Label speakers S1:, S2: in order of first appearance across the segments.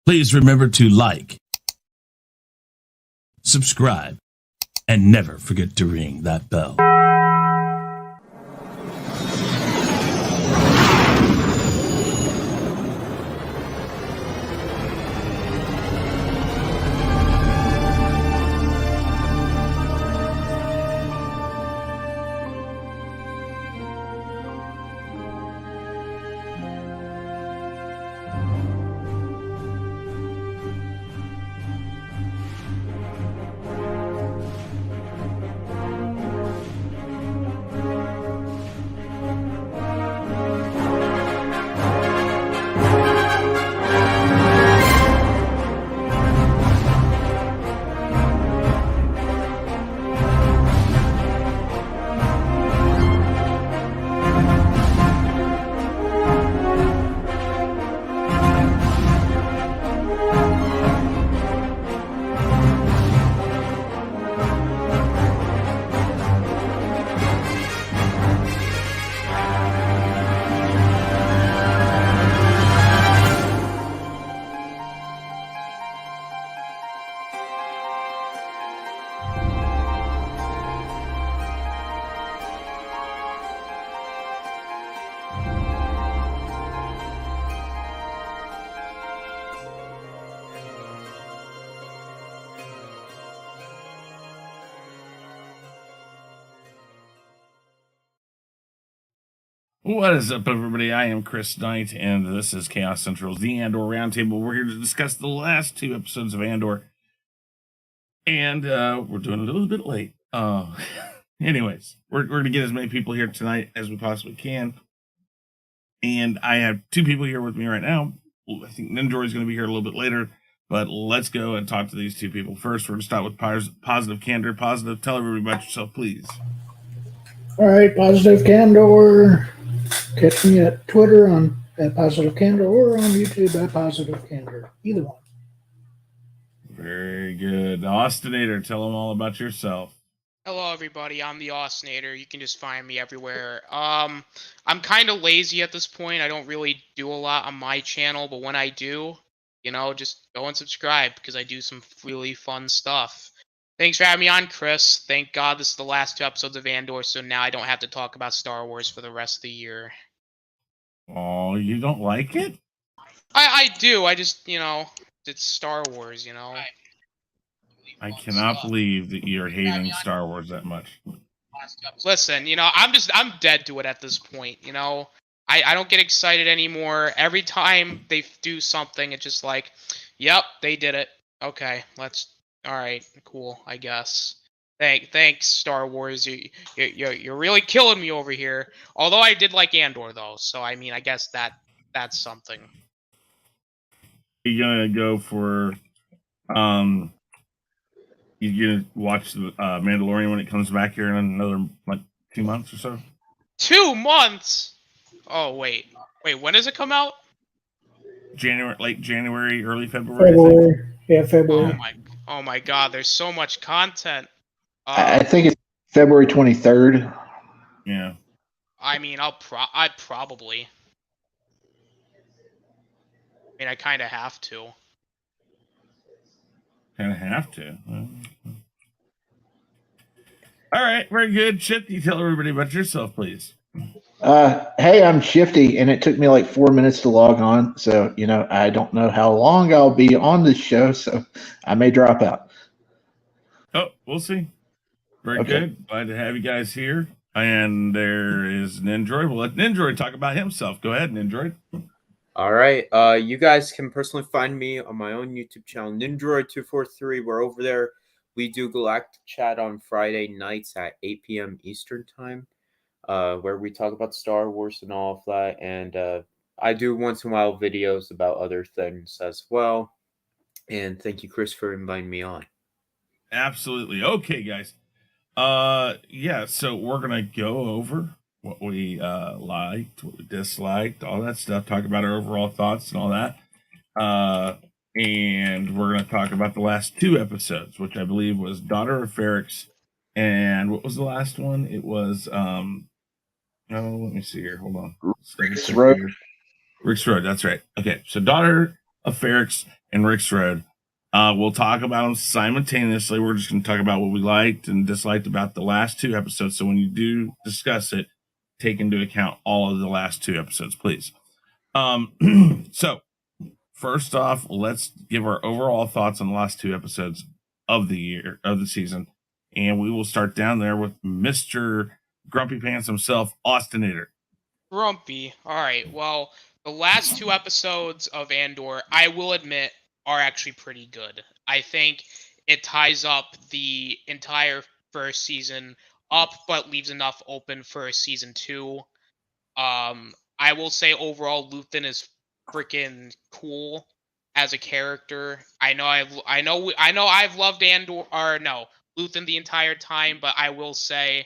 S1: Please remember to like, subscribe, and never forget to ring that bell. What is up, everybody? I am Chris Knight, and this is Chaos Central's The Andor Roundtable. We're here to discuss the last two episodes of Andor, and we're doing it a little bit late. Anyways, we're going to get as many people here tonight as we possibly can, and I have two people here with me right now. I think Ninjor is going to be here a little bit later, but let's go and talk to these two people. First, we're going to start with Positive Candor. Positive, tell everybody about yourself, please.
S2: All right, Positive Candor. Catch me at Twitter at Positive Candor or on YouTube at Positive Candor. Either one.
S1: Very good. The Austinator, tell them all about yourself.
S3: Hello, everybody. I'm the Austinator. You can just find me everywhere. I'm kind of lazy at this point. I don't really do a lot on my channel, but when I do, just go and subscribe because I do some really fun stuff. Thanks for having me on, Chris. Thank God this is the last two episodes of Andor, so now I don't have to talk about Star Wars for the rest of the year.
S1: Oh, you don't like it?
S3: I do. I just, it's Star Wars,
S1: I cannot believe that you're hating Star Wars that much.
S3: Listen, I'm dead to it at this point, I don't get excited anymore. Every time they do something, it's just like, yep, they did it. Okay, alright, cool, I guess. Thanks, Star Wars. You're really killing me over here. Although I did like Andor, though, so I mean, I guess that's something.
S1: You're gonna go for, you're gonna watch the Mandalorian when it comes back here in another 2 months or so.
S3: 2 months. Oh wait, when does it come out?
S1: Late January, early February.
S2: February. Yeah, February.
S3: Oh my God! There's so much content.
S2: I think it's February 23rd.
S1: Yeah.
S3: I mean, I probably. I mean, I kind of have to.
S1: Kind of have to. All right, very good. Shifty, tell everybody about yourself, please.
S2: Hey, I'm Shifty, and it took me like 4 minutes to log on. So, I don't know how long I'll be on this show, so I may drop out.
S1: Oh, we'll see. Very good. Glad to have you guys here. And there is Nindroid. We'll let Nindroid talk about himself. Go ahead, Nindroid.
S4: All right. You guys can personally find me on my own YouTube channel, Nindroid243. We're over there. We do Galactic Chat on Friday nights at 8 p.m. Eastern Time, where we talk about Star Wars and all of that. And I do once in a while videos about other things as well. And thank you, Chris, for inviting me on.
S1: Absolutely. Okay, guys. So we're gonna go over what we liked, what we disliked, all that stuff, talk about our overall thoughts and all that. And we're gonna talk about the last two episodes, which I believe was Daughter of Ferrix, and what was the last one? It was let me see here. Hold on.
S2: Rick's Road.
S1: Rick's Road, that's right. Okay, so Daughter of Ferrix and Rick's Road. We'll talk about them simultaneously. We're just going to talk about what we liked and disliked about the last 2 episodes. So when you do discuss it, take into account all of the last 2 episodes, please. So first off, let's give our overall thoughts on the last 2 episodes of the season. And we will start down there with Mr. Grumpy Pants himself, Austinator.
S3: Grumpy. All right. Well, the last 2 episodes of Andor, I will admit, are actually pretty good. I think it ties up the entire first season up, but leaves enough open for season 2. I will say overall, Luthen is freaking cool as a character. I know I've loved Luthen the entire time, but I will say,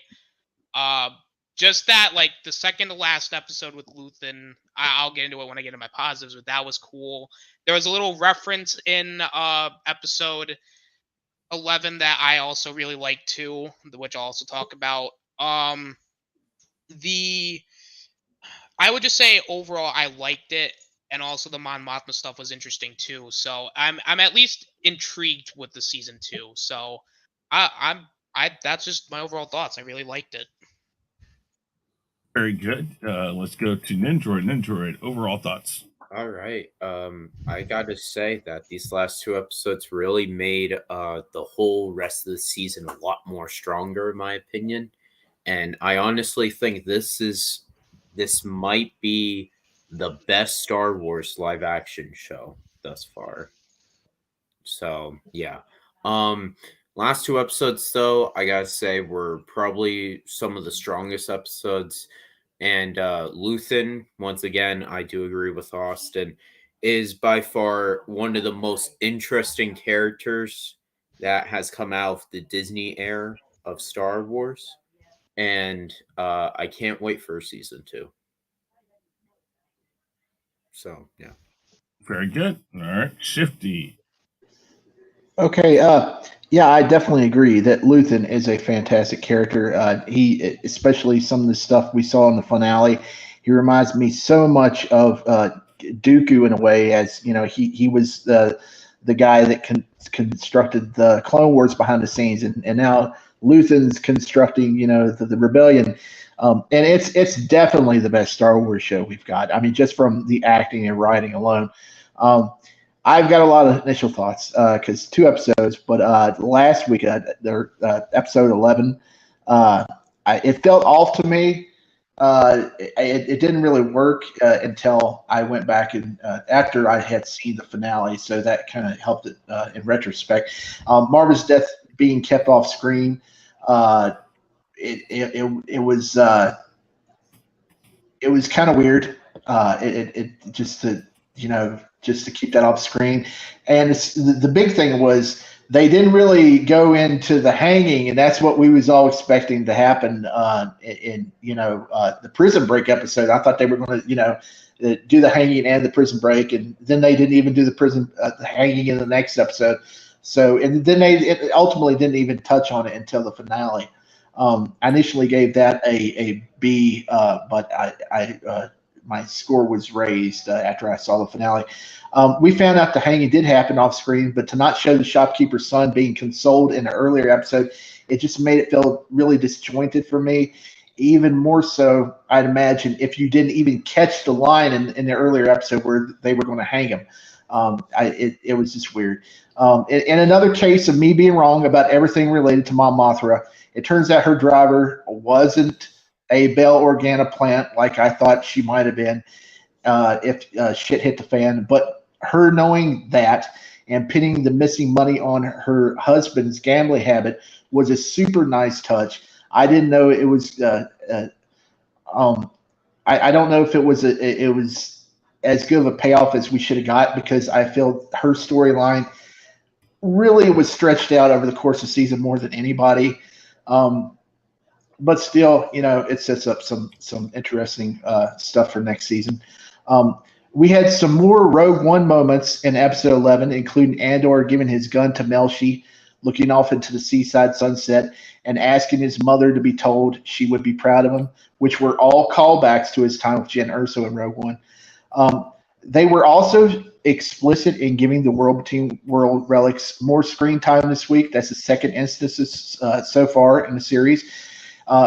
S3: just that, like, the second to last episode with Luthen, I'll get into it when I get into my positives, but that was cool. There was a little reference in episode 11 that I also really liked too, which I'll also talk about. I would just say overall I liked it, and also the Mon Mothma stuff was interesting too. So I'm at least intrigued with the season 2. So that's just my overall thoughts. I really liked it.
S1: Very good. Let's go to Nindroid. Nindroid, overall thoughts.
S4: All right. I gotta say that these last 2 episodes really made the whole rest of the season a lot more stronger, in my opinion. And I honestly think this might be the best Star Wars live action show thus far. So yeah. Last 2 episodes, though, I gotta say, were probably some of the strongest episodes. And Luthen, once again, I do agree with Austin, is by far one of the most interesting characters that has come out of the Disney era of Star Wars. And I can't wait for season 2. So, yeah.
S1: Very good. All right. Shifty.
S2: Okay, yeah, I definitely agree that Luthen is a fantastic character. He, especially some of the stuff we saw in the finale, he reminds me so much of Dooku in a way, as you know, he was the guy that constructed the Clone Wars behind the scenes, and now Luthen's constructing, you know, the rebellion. And it's definitely the best Star Wars show we've got. I mean, just from the acting and writing alone. I've got a lot of initial thoughts because 2 episodes, but last week, episode 11, it felt off to me. It didn't really work until I went back and after I had seen the finale, so that kind of helped it in retrospect. Marva's death being kept off screen, it was kind of weird. It just to, you know, just to keep that off screen. And the big thing was they didn't really go into the hanging, and that's what we was all expecting to happen in the Prison Break episode. I thought they were going to, you know, do the hanging and the prison break, and then they didn't even do the hanging in the next episode. So, and then they ultimately didn't even touch on it until the finale. I initially gave that a B, but I my score was raised after I saw the finale. We found out the hanging did happen off screen, but to not show the shopkeeper's son being consoled in an earlier episode, it just made it feel really disjointed for me. Even more so, I'd imagine, if you didn't even catch the line in the earlier episode where they were going to hang him. It was just weird. In another case of me being wrong about everything related to Mon Mothma, it turns out her driver wasn't a Bell Organa plant like I thought she might have been if shit hit the fan. But her knowing that and pinning the missing money on her husband's gambling habit was a super nice touch. I didn't know it was. I don't know if it was as good of a payoff as we should have got, because I feel her storyline really was stretched out over the course of the season more than anybody. But still, you know, it sets up some interesting stuff for next season. We had some more Rogue One moments in episode 11, including Andor giving his gun to Melshi, looking off into the seaside sunset, and asking his mother to be told she would be proud of him, which were all callbacks to his time with Jen Erso in Rogue One. They were also explicit in giving the World Between World relics more screen time this week. That's the second instance so far in the series.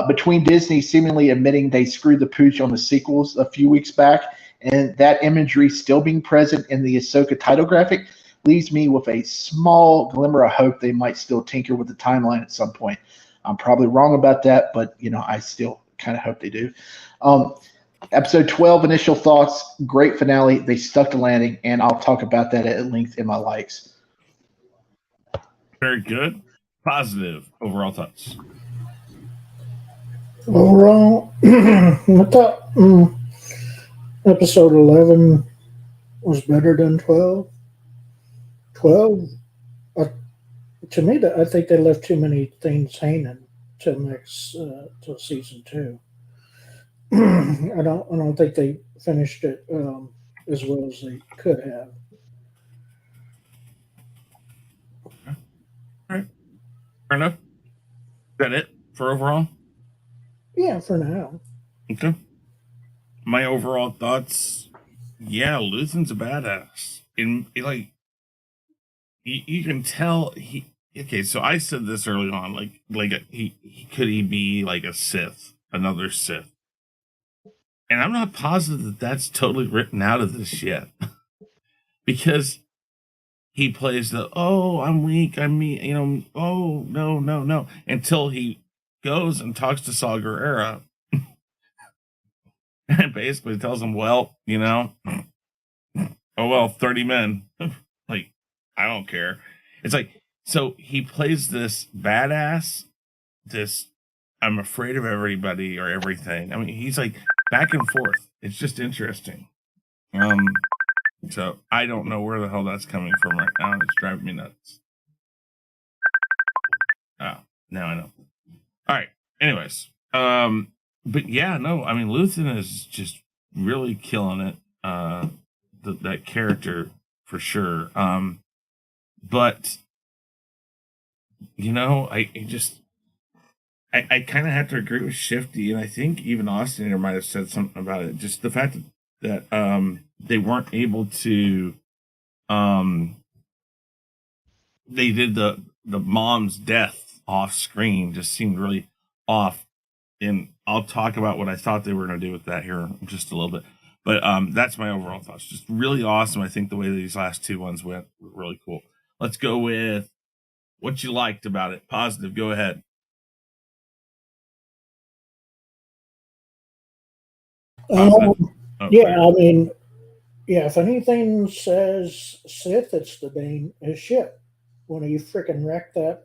S2: Between Disney seemingly admitting they screwed the pooch on the sequels a few weeks back, and that imagery still being present in the Ahsoka title graphic, leaves me with a small glimmer of hope they might still tinker with the timeline at some point. I'm probably wrong about that, but I still kind of hope they do. Episode 12, initial thoughts, great finale. They stuck the landing, and I'll talk about that at length in my likes.
S1: Very good. Positive overall thoughts.
S5: Overall, I thought episode 11 was better than 12. 12, to me, I think they left too many things hanging till season 2. I don't think they finished it as well as they could have.
S1: All right. Fair enough. Is that it for overall?
S5: Yeah, for now.
S1: Okay. My overall thoughts, yeah, Luthen's a badass. You can tell okay, so I said this early on, could he be like a Sith, another Sith? And I'm not positive that that's totally written out of this yet. Because he plays I'm weak, oh, no, until he goes and talks to Saw Gerrera and basically tells him, 30 men. I don't care. It's so he plays this badass, this I'm afraid of everybody or everything. I mean, he's back and forth. It's just interesting. So I don't know where the hell that's coming from right now. It's driving me nuts. Oh, now I know. All right. Anyways, but yeah, no, I mean, Luthen is just really killing it. That character for sure. But I kind of have to agree with Shifty, and I think even Austin might have said something about it. Just the fact that they weren't able to they did the mom's death off screen just seemed really off. And I'll talk about what I thought they were going to do with that here in just a little bit. But that's my overall thoughts. Just really awesome. I think the way these last two ones went were really cool. Let's go with what you liked about it. Positive. Go ahead.
S5: If anything says Sith, it's the Bane his ship. When he freaking wrecked that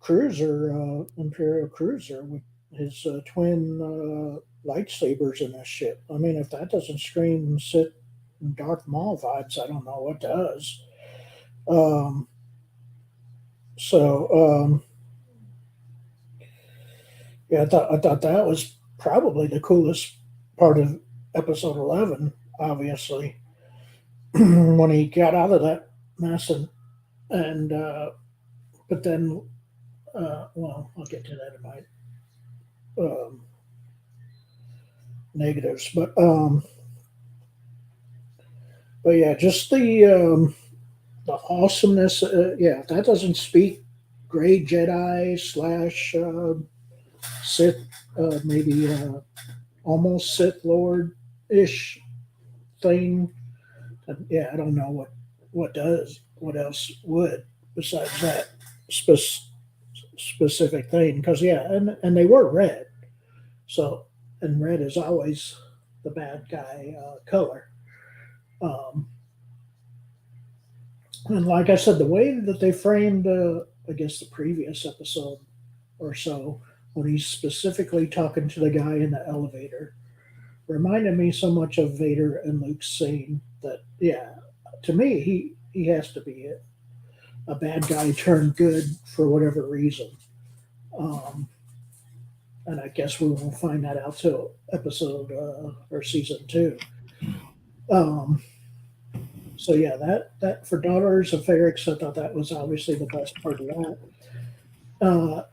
S5: cruiser, Imperial cruiser, with his twin lightsabers in that ship. I mean, if that doesn't scream Sith and Darth Maul vibes, I don't know what does. I thought that was probably the coolest part of episode 11, obviously, when he got out of that mess and but then I'll get to that in my negatives, but yeah, just the awesomeness. If that doesn't speak gray Jedi / Sith, maybe almost Sith Lord ish thing. And I don't know what else would besides that specific thing. Because and they were red, so, and red is always the bad guy color. And like I said, the way that they framed, I guess, the previous episode or so, when he's specifically talking to the guy in the elevator, reminded me so much of Vader and Luke's scene that, to me, he has to be a bad guy turned good for whatever reason. And I guess we won't find that out till episode or season 2. So that for Daughters of Ferrix, I thought that was obviously the best part of that.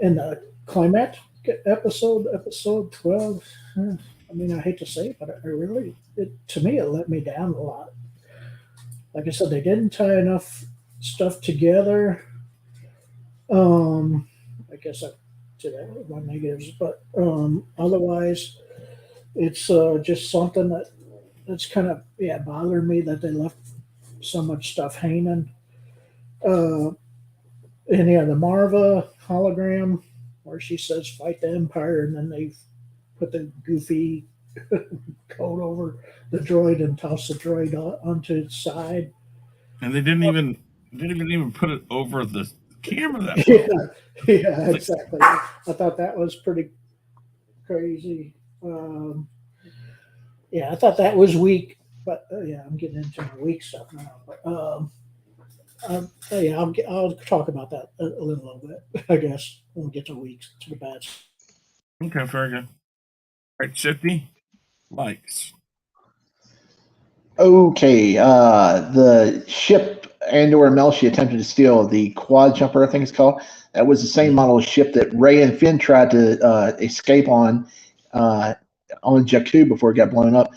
S5: And the climactic episode 12. I mean, I hate to say it, but to me, it let me down a lot. like I said, they didn't tie enough stuff together. I guess I did that with my negatives, but otherwise, it's just something that's kind of bothered me that they left so much stuff hanging. And the Marva hologram where she says fight the Empire, and then they put the goofy coat over the droid and toss the droid onto its side.
S1: And they didn't even put it over the camera that
S5: Yeah, exactly. I thought that was pretty crazy. I thought that was weak, but I'm getting into my weak stuff now. But I'll talk about that a little bit, I guess, when we get to weeks, to the bad.
S1: Okay, very good. All right, Shifty, likes.
S2: Okay, the ship Andor and Melshi attempted to steal, the quad jumper, I think it's called. That was the same model of ship that Rey and Finn tried to escape on Jakku before it got blown up.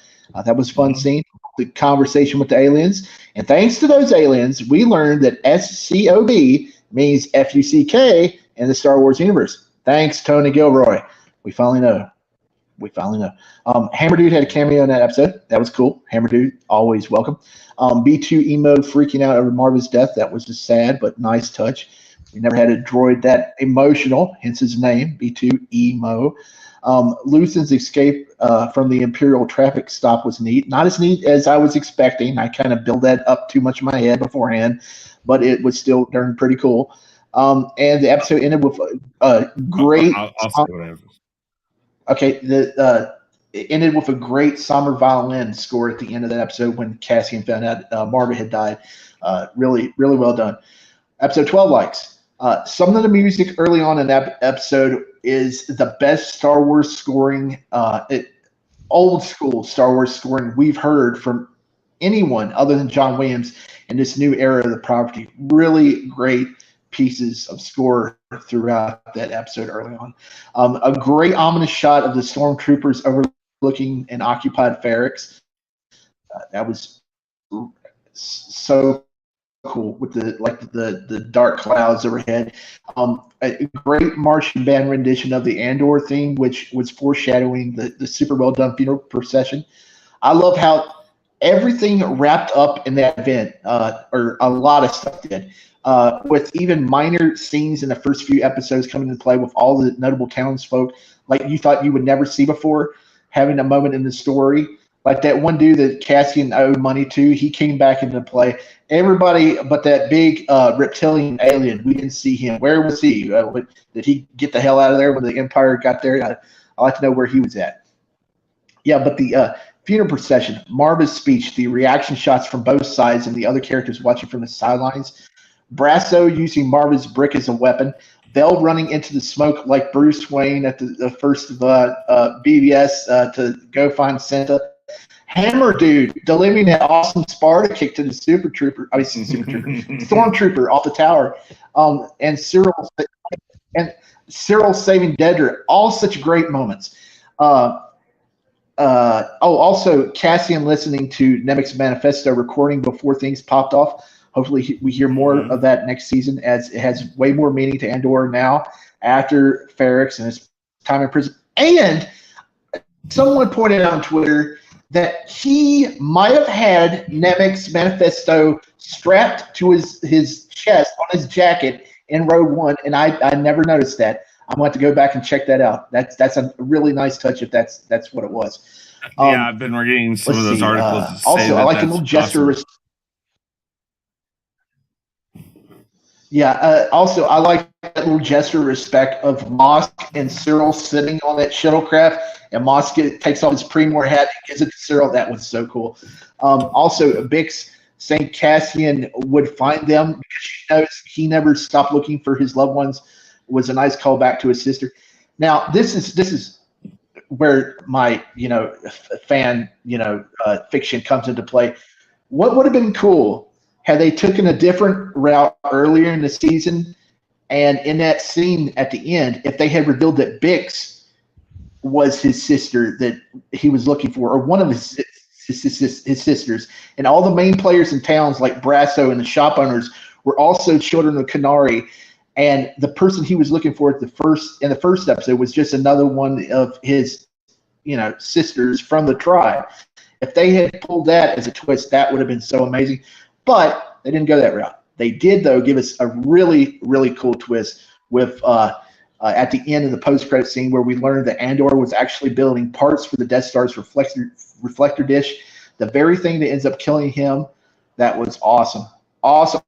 S2: That was a fun scene. The conversation with the aliens. And thanks to those aliens, we learned that SCOB means FUCK in the Star Wars universe. Thanks, Tony Gilroy. We finally know. Hammer Dude had a cameo in that episode. That was cool. Hammer Dude, always welcome. B2 Emo freaking out over Marva's death. That was just sad, but nice touch. We never had a droid that emotional, hence his name, B2 Emo. Luthen's escape from the Imperial traffic stop was neat. Not as neat as I was expecting. I kind of built that up too much in my head beforehand, but it was still darn pretty cool. And the episode ended with a great...
S1: I'll say whatever.
S2: Okay, it ended with a great somber violin score at the end of that episode when Cassian found out Marva had died. Really, really well done. Episode 12 likes. Some of the music early on in that episode is the best Star Wars scoring, old school Star Wars scoring we've heard from anyone other than John Williams in this new era of the property. Really great pieces of score throughout that episode early on. A great ominous shot of the stormtroopers overlooking an occupied Ferrix. That was so cool with the dark clouds overhead. A great marching band rendition of the Andor theme, which was foreshadowing the super well done funeral procession. I love how everything wrapped up in that event, or a lot of stuff did. With even minor scenes in the first few episodes coming into play with all the notable townsfolk like you thought you would never see before, having a moment in the story. Like that one dude that Cassian owed money to, he came back into play. Everybody but that big reptilian alien, we didn't see him. Where was he? Did he get the hell out of there when the Empire got there? I'd like to know where he was at. Yeah, but the funeral procession, Marva's speech, the reaction shots from both sides and the other characters watching from the sidelines, Brasso using Marva's brick as a weapon, Bell running into the smoke like Bruce Wayne at the first of BVS to go find Santa. Hammer Dude delivering that awesome Sparta kick to the Stormtrooper off the tower, and Cyril saving Dedra. All such great moments. Also Cassian listening to Nemec's manifesto recording before things popped off. Hopefully we hear more of that next season, as it has way more meaning to Andor now after Ferrix and his time in prison. And someone pointed out on Twitter that he might have had Nemec's manifesto strapped to his chest on his jacket in Rogue One, and I never noticed that. I'm going to go back and check that out. That's a really nice touch if that's what it was.
S1: Yeah, I've been reading some of those articles.
S2: Also, I like a little gesture. Yeah. Also, I like that little gesture of respect of Mosk and Cyril sitting on that shuttlecraft, and Mosk takes off his Premor hat and gives it to Cyril. That was so cool. Also, Bix saying Cassian would find them because she knows he never stopped looking for his loved ones was a nice callback to his sister. Now, this is where my fan fiction comes into play. What would have been cool had they taken a different route earlier in the season, and in that scene at the end, if they had revealed that Bix was his sister that he was looking for, or one of his his sisters, and all the main players in towns like Brasso and the shop owners were also children of Canary. And the person he was looking for in the first episode was just another one of his, sisters from the tribe. If they had pulled that as a twist, that would have been so amazing. But they didn't go that route. They did, though, give us a really, really cool twist with at the end of the post-credit scene where we learned that Andor was actually building parts for the Death Star's reflector dish, the very thing that ends up killing him. That was awesome. Awesome.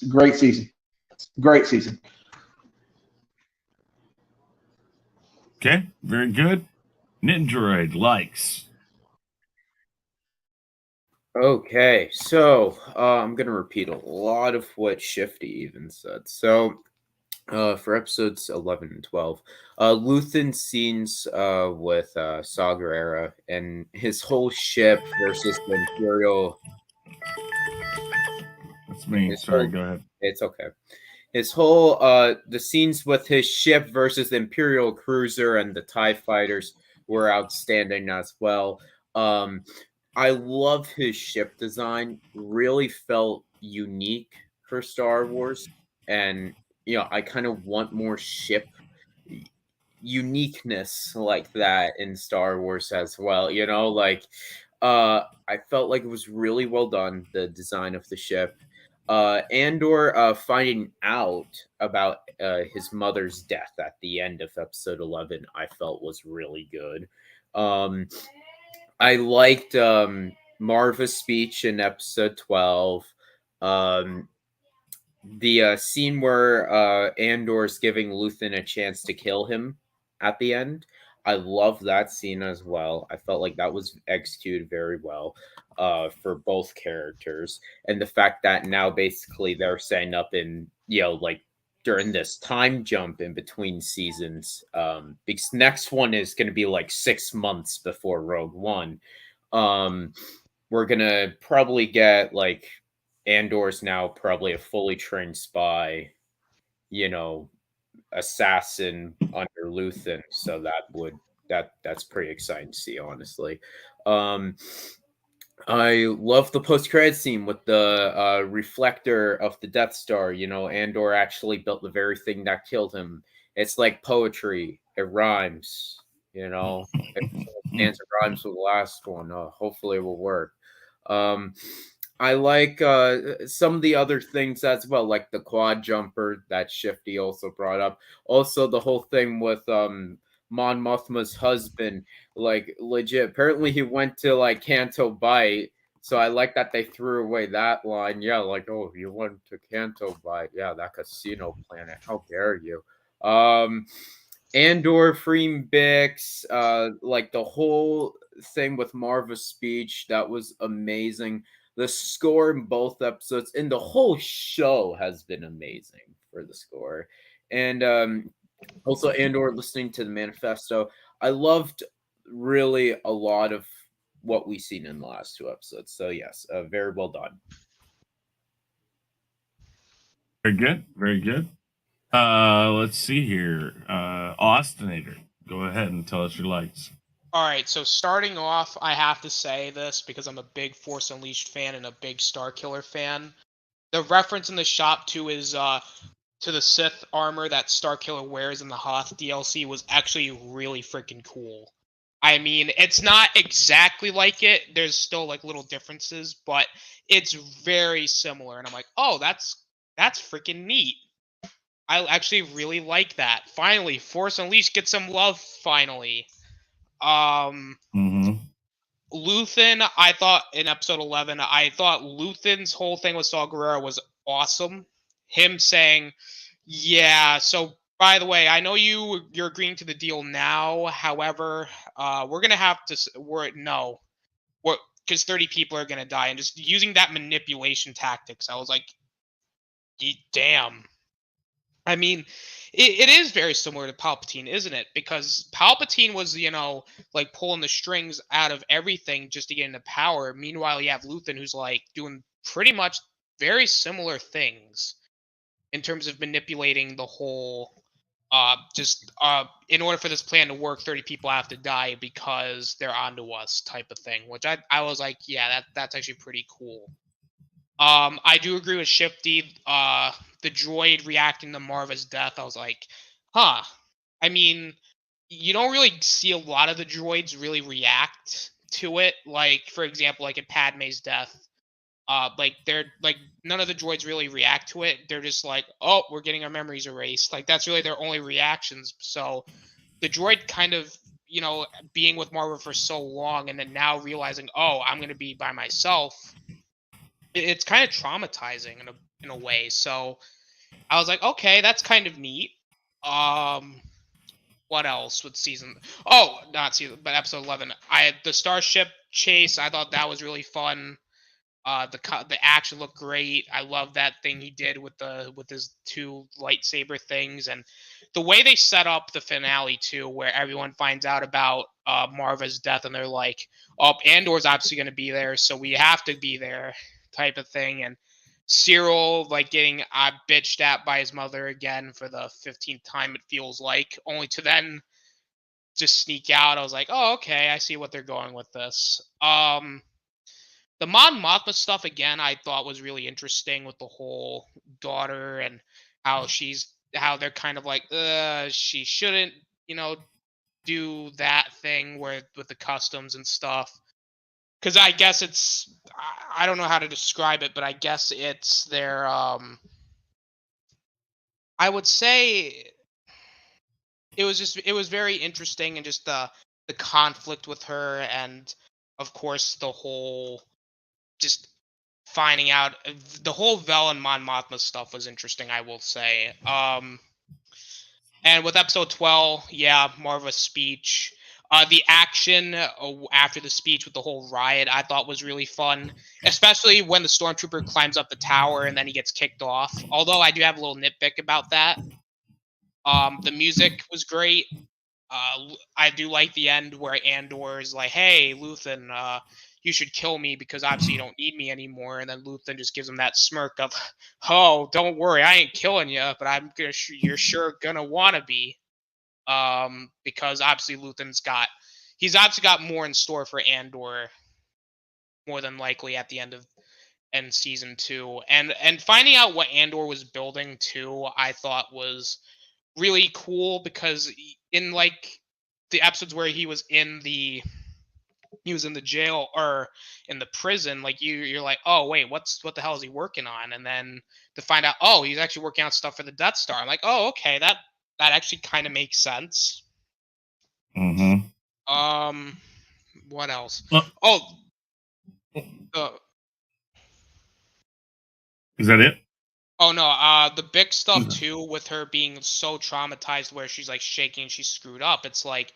S2: Great season.
S1: Okay, very good. Nindroid likes.
S4: Okay, so I'm gonna repeat a lot of what Shifty even said. So for episodes 11 and 12, Luthen's scenes with Saw Gerrera and his whole ship versus the Imperial.
S1: That's me. Sorry, go ahead.
S4: It's okay. His whole the scenes with his ship versus the Imperial cruiser and the TIE fighters were outstanding as well. I love his ship design. Really felt unique for Star Wars, and I kind of want more ship uniqueness like that in Star Wars as well. I felt like it was really well done, the design of the ship. Andor finding out about his mother's death at the end of episode 11, I felt was really good. I liked Marva's speech in episode 12. The scene where Andor's giving Luthen a chance to kill him at the end. I love that scene as well. I felt like that was executed very well for both characters. And the fact that now basically they're setting up in, during this time jump in between seasons, because next one is going to be like 6 months before Rogue One. We're going to probably get Andor's now probably a fully trained spy, assassin under Luthen. So that's pretty exciting to see, honestly. I love the post-credit scene with the reflector of the Death Star. Andor actually built the very thing that killed him. It's like poetry. It rhymes. It rhymes with the last one. Hopefully it will work. I like some of the other things as well, like the quad jumper that Shifty also brought up. Also, the whole thing with Mon Mothma's husband, legit. Apparently, he went to Canto Bight, so I like that they threw away that line. Yeah, oh, you went to Canto Bight? Yeah, that casino planet. How dare you? Andor freeing Bix, the whole thing with Marva's speech, that was amazing. The score in both episodes and the whole show has been amazing for the score. And also Andor listening to the manifesto. I loved really a lot of what we've seen in the last 2 episodes. So yes, very well done.
S1: Very good. Let's see here. Austinator, go ahead and tell us your likes.
S3: All right, so starting off, I have to say this because I'm a big Force Unleashed fan and a big Starkiller fan. The reference in the shop to the Sith armor that Starkiller wears in the Hoth DLC was actually really freaking cool. I mean, it's not exactly like it. There's still little differences, but it's very similar. And I'm like, oh, that's freaking neat. I actually really like that. Finally, Force Unleashed gets some love. Finally. Luthen, I thought in episode 11, I thought Luthen's whole thing with Saw Gerrera was awesome. Him saying, yeah, so by the way, I know you're agreeing to the deal now. However, we're going to have to, because 30 people are going to die. And just using that manipulation tactics, I was like, damn. I mean, it is very similar to Palpatine, isn't it? Because Palpatine was, pulling the strings out of everything just to get into power. Meanwhile, you have Luthen who's doing pretty much very similar things in terms of manipulating the whole In order for this plan to work, 30 people have to die because they're onto us, type of thing. Which I was like, yeah, that's actually pretty cool. I do agree with Shifty. The droid reacting to Marva's death, I was like, huh. I mean, you don't really see a lot of the droids really react to it. Like, for example, like in Padme's death, they're like none of the droids really react to it. They're just like, oh, we're getting our memories erased. Like that's really their only reactions. So the droid kind of, being with Marva for so long and then now realizing, oh, I'm gonna be by myself. It's kind of traumatizing in a way. So I was like, okay, that's kind of neat. What else with season? Oh, not season, but episode 11. The starship chase. I thought that was really fun. The action looked great. I love that thing he did with his two lightsaber things, and the way they set up the finale too, where everyone finds out about Marva's death, and they're like, "Oh, Andor's obviously going to be there, so we have to be there," type of thing. And Cyril like getting bitched at by his mother again for the 15th time, it feels like, only to then just sneak out. I was like, "Oh, okay, I see what they're going with this." The Mon Mothma stuff again, I thought was really interesting with the whole daughter and how they're kind of like, she shouldn't, do that thing where with the customs and stuff. Because I guess I don't know how to describe it, but I guess it's their, I would say it was very interesting, and just the conflict with her, and of course the whole just finding out the whole Vel and Mon Mothma stuff was interesting, I will say. And with episode 12, yeah, more of a speech. The action after the speech with the whole riot, I thought was really fun, especially when the stormtrooper climbs up the tower and then he gets kicked off. Although I do have a little nitpick about that. The music was great. I do like the end where Andor is like, "Hey, Luthen, you should kill me because obviously you don't need me anymore." And then Luthen just gives him that smirk of, "Oh, don't worry, I ain't killing you, but you're sure gonna wanna be." Because obviously he's obviously got more in store for Andor, more than likely at the end of season 2, and finding out what Andor was building too, I thought was really cool, because in like the episodes where he was in the jail or in the prison, like you're like, oh wait, what the hell is he working on? And then to find out, oh, he's actually working on stuff for the Death Star. I'm like, oh, okay, that actually kind of makes sense.
S1: Mm-hmm.
S3: What else?
S1: Is that it?
S3: Oh no, the big stuff too, with her being so traumatized where she's like shaking, she's screwed up. It's like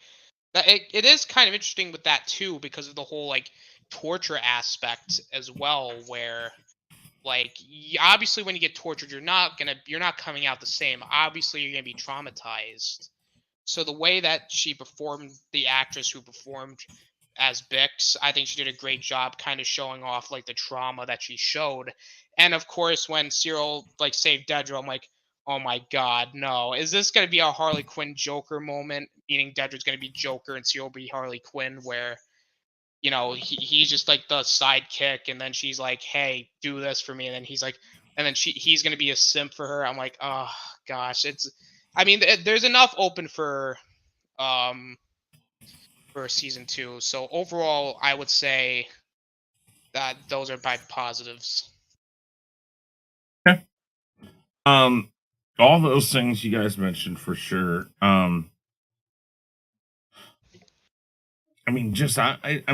S3: it is kind of interesting with that too, because of the whole like torture aspect as well, where like obviously when you get tortured, you're not coming out the same. Obviously you're gonna be traumatized. So the way that she performed, the actress who performed as Bix, I think she did a great job kind of showing off like the trauma that she showed. And of course when Cyril like saved Dedra, I'm like, oh my god, no. Is this going to be a Harley Quinn Joker moment? Meaning Dedra's going to be Joker and Cyril will be Harley Quinn, where, he's just like the sidekick, and then she's like, hey, do this for me. And then he's like, and then he's going to be a simp for her. I'm like, oh gosh, there's enough open for season 2. So overall, I would say that those are my positives.
S1: Okay. All those things you guys mentioned for sure. I'm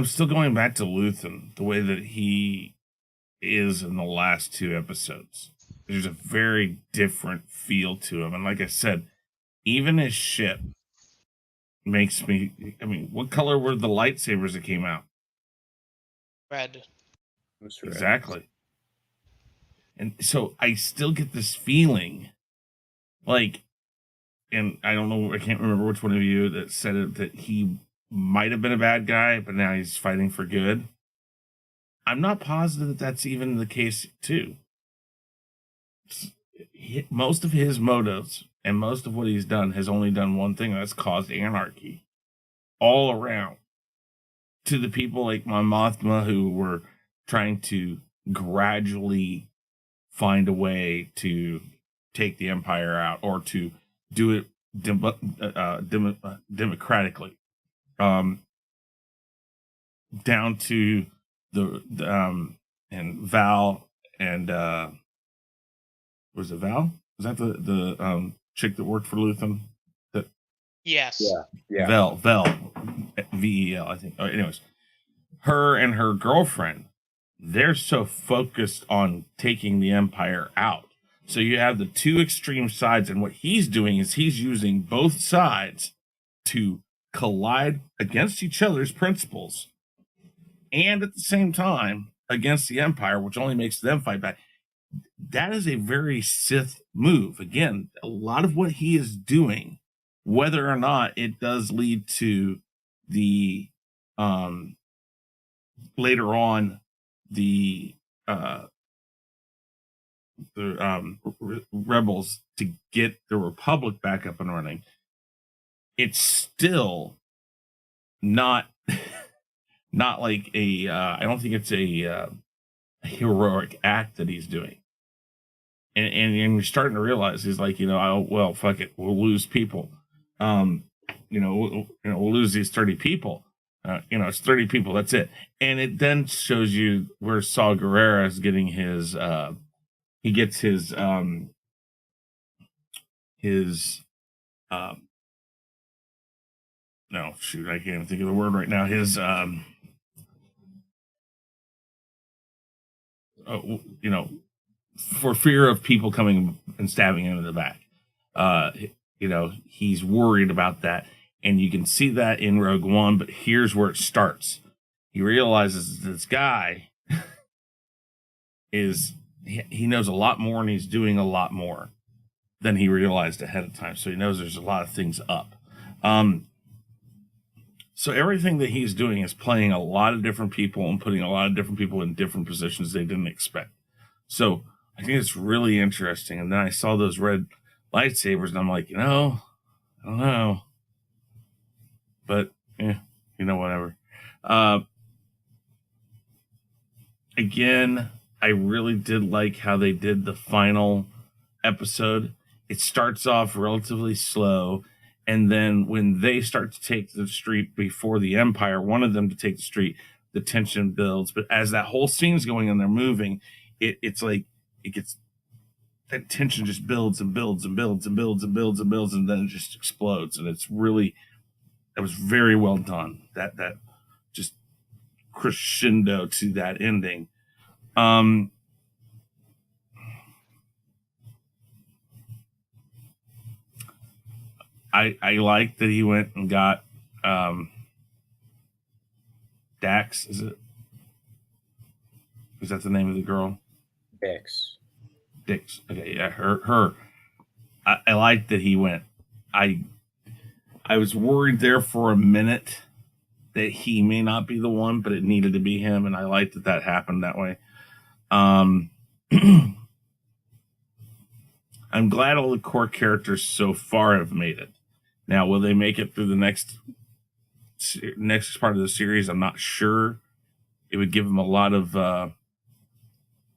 S1: still going back to Luthen, the way that he is in the last 2 episodes. There's a very different feel to him, and like I said, even his ship makes me. What color were the lightsabers that came out?
S3: Red.
S1: Exactly. And so I still get this feeling like, and I don't know, I can't remember which one of you that said it, that he might have been a bad guy, but now he's fighting for good. I'm not positive that that's even the case too. most of his motives and most of what he's done has only done one thing, that's caused anarchy all around to the people like Mon Mothma who were trying to gradually find a way to take the Empire out or to do it democratically. Down to the and Val and was it Val? Was that the chick that worked for Luthen?
S3: Yes.
S4: Yeah.
S1: Vel, VEL, I think. Oh, anyways, her and her girlfriend, they're so focused on taking the Empire out. So you have the two extreme sides, and what he's doing is he's using both sides to collide against each other's principles and at the same time against the Empire, which only makes them fight back. That is a very Sith move. Again, a lot of what he is doing, whether or not it does lead to the later on the rebels to get the Republic back up and running, it's still not not like a I don't think it's a heroic act that he's doing. And you're starting to realize he's like, oh, well, fuck it, we'll lose people. We'll lose these 30 people. It's 30 people. That's it. And it then shows you where Saw Gerrera is getting his. He gets his. No, shoot, I can't even think of the word right now. His. For fear of people coming and stabbing him in the back. He's worried about that. And you can see that in Rogue One, but here's where it starts. He realizes this guy he knows a lot more and he's doing a lot more than he realized ahead of time. So he knows there's a lot of things up. So everything that he's doing is playing a lot of different people and putting a lot of different people in different positions they didn't expect. So I think it's really interesting. And then I saw those red lightsabers and I'm like, I don't know. But, whatever. Again, I really did like how they did the final episode. It starts off relatively slow. And then when they start to take the street before the Empire, one of them to take the street, the tension builds. But as that whole scene's going and they're moving, it's like it gets, that tension just builds and builds and builds and builds and builds and builds, and then it just explodes. And it's really, that was very well done. That just crescendo to that ending. I like that he went and got Dax. Is that the name of the girl?
S4: Dix.
S1: Okay, yeah, her. I like that he went. I was worried there for a minute that he may not be the one, but it needed to be him, and I like that happened that way. I'm glad all the core characters so far have made it. Now, will they make it through the next part of the series? I'm not sure. It would give him a lot of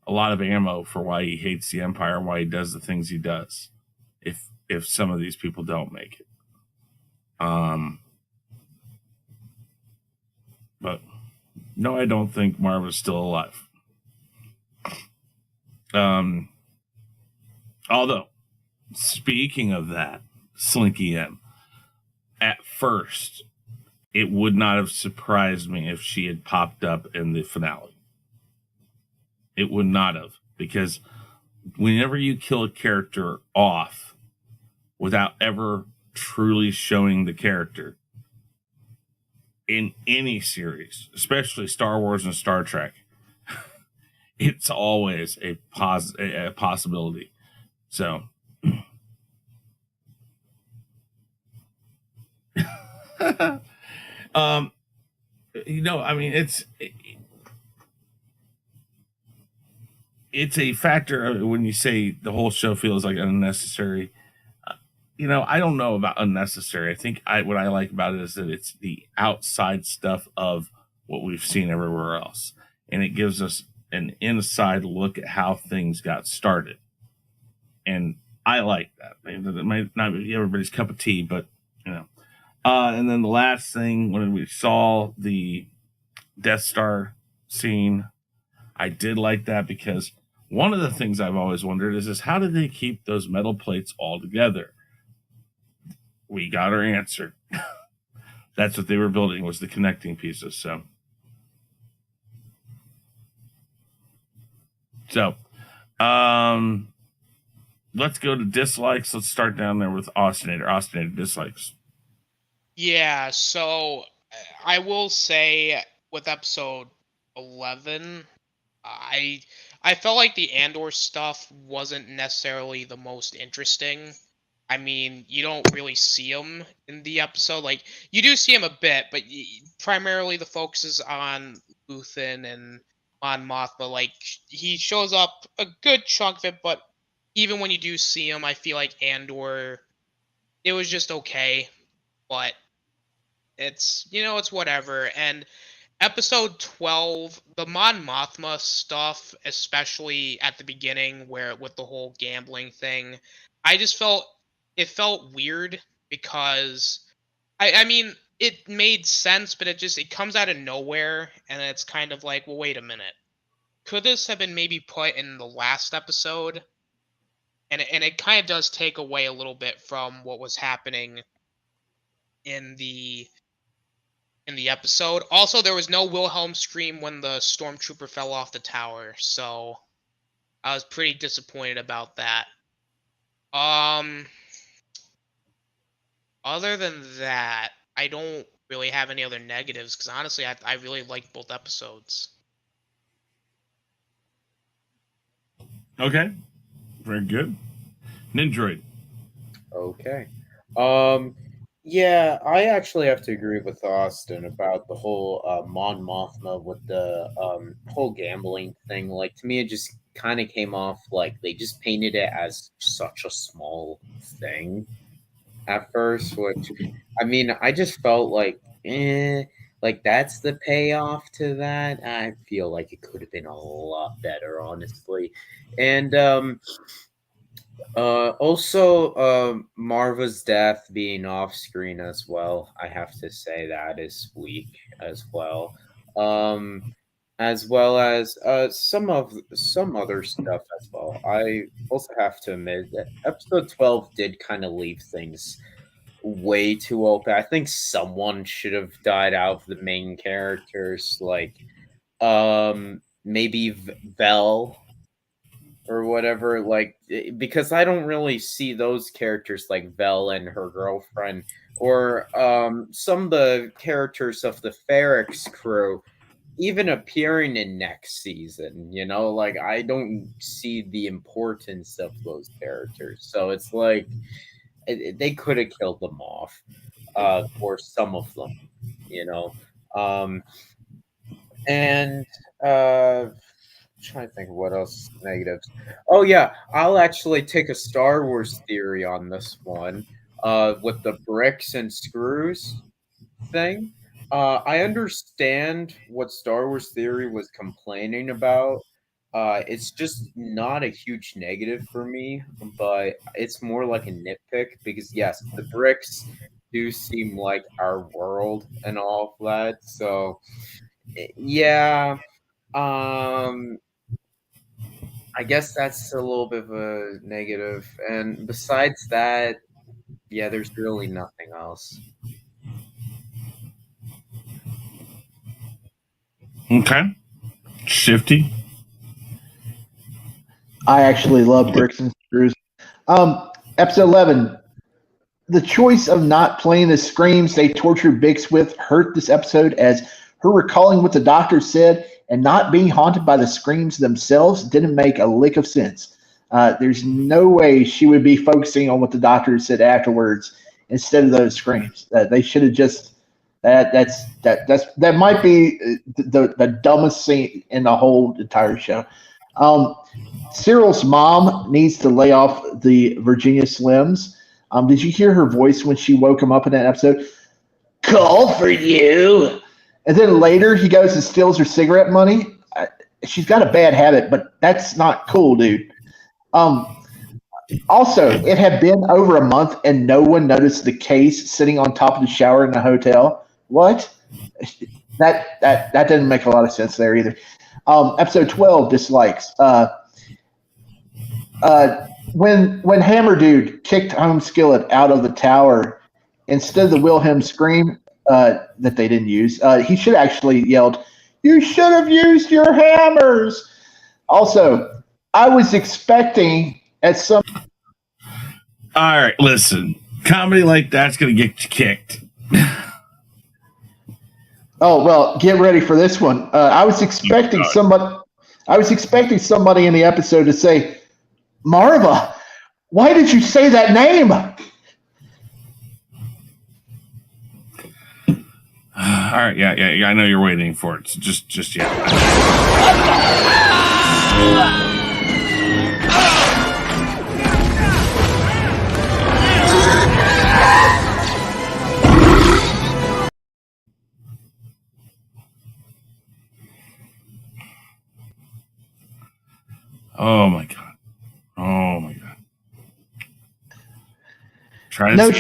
S1: ammo for why he hates the Empire and why he does the things he does. If some of these people don't make it. But no, I don't think Marva's still alive. Although, speaking of that, Slinky M, at first, it would not have surprised me if she had popped up in the finale. It would not have, because whenever you kill a character off without ever truly showing the character in any series, especially Star Wars and Star Trek, it's always a possibility. So, it's a factor when you say the whole show feels like unnecessary. I don't know about unnecessary. I think what I like about it is that it's the outside stuff of what we've seen everywhere else. And it gives us an inside look at how things got started. And I like that. It might not be everybody's cup of tea, but, and then the last thing, when we saw the Death Star scene, I did like that because one of the things I've always wondered is how did they keep those metal plates all together? We got our answer. That's what they were building, was the connecting pieces. So, let's go to dislikes. Let's start down there with Austinator. Austinator dislikes.
S3: Yeah, so I will say with episode 11, I felt like the Andor stuff wasn't necessarily the most interesting. I mean, you don't really see him in the episode. Like, you do see him a bit, but primarily the focus is on Luthen and Mon Mothma. Like, he shows up a good chunk of it, but even when you do see him, I feel like Andor, it was just okay. But it's, it's whatever. And episode 12, the Mon Mothma stuff, especially at the beginning with the whole gambling thing, I just felt weird because I mean, it made sense, but it comes out of nowhere, and it's kind of like, well, wait a minute. Could this have been maybe put in the last episode? And it kind of does take away a little bit from what was happening in the episode. Also, there was no Wilhelm scream when the stormtrooper fell off the tower, so I was pretty disappointed about that. Other than that, I don't really have any other negatives, because honestly, I really liked both episodes.
S1: Okay. Very good. Nindroid.
S4: Okay. Yeah, I actually have to agree with Austin about the whole Mon Mothma with the whole gambling thing. Like, to me, it just kind of came off like they just painted it as such a small thing at first, which, I mean, I just felt like, like that's the payoff to that. I feel like it could have been a lot better, honestly. And also, Marva's death being off screen as well. I have to say that is weak as well. As well as some other stuff as well. I also have to admit that episode 12 did kind of leave things way too open. I think someone should have died out of the main characters, like maybe Vel or whatever, like, because I don't really see those characters like Vel and her girlfriend, or some of the characters of the Ferrix crew even appearing in next season. Like, I don't see the importance of those characters, so it's like they could have killed them off, or some of them, and trying to think of what else negatives. Oh yeah, I'll actually take a Star Wars theory on this one, with the bricks and screws thing. I understand what Star Wars theory was complaining about. It's just not a huge negative for me, but it's more like a nitpick, because yes, the bricks do seem like our world and all of that. So yeah, I guess that's a little bit of a negative. And besides that, yeah, there's really nothing else.
S1: Okay. Shifty.
S2: I actually love bricks and screws. Episode 11. The choice of not playing the screams they tortured Bix with hurt this episode, as her recalling what the doctor said and not being haunted by the screams themselves didn't make a lick of sense. There's no way she would be focusing on what the doctor said afterwards instead of those screams. They should have just that might be the dumbest scene in the whole entire show. Cyril's mom needs to lay off the Virginia Slims. Did you hear her voice when she woke him up in that episode? Call for you. And then later he goes and steals her cigarette money. She's got a bad habit, but that's not cool, dude. Also, it had been over a month and no one noticed the case sitting on top of the shower in the hotel. What? That didn't make a lot of sense there either. Episode 12, dislikes. When Hammer Dude kicked Home Skillet out of the tower, instead of the Wilhelm scream that they didn't use, he should have actually yelled, "You should have used your hammers." Also, I was expecting at some.
S1: All right, listen. Comedy like that's going to get you kicked.
S2: Oh well, get ready for this one. I was expecting somebody. I was expecting somebody in the episode to say, "Marva, why did you say that name?"
S1: All right, yeah. I know you're waiting for it. So just yeah. Oh my god. Try to
S2: No,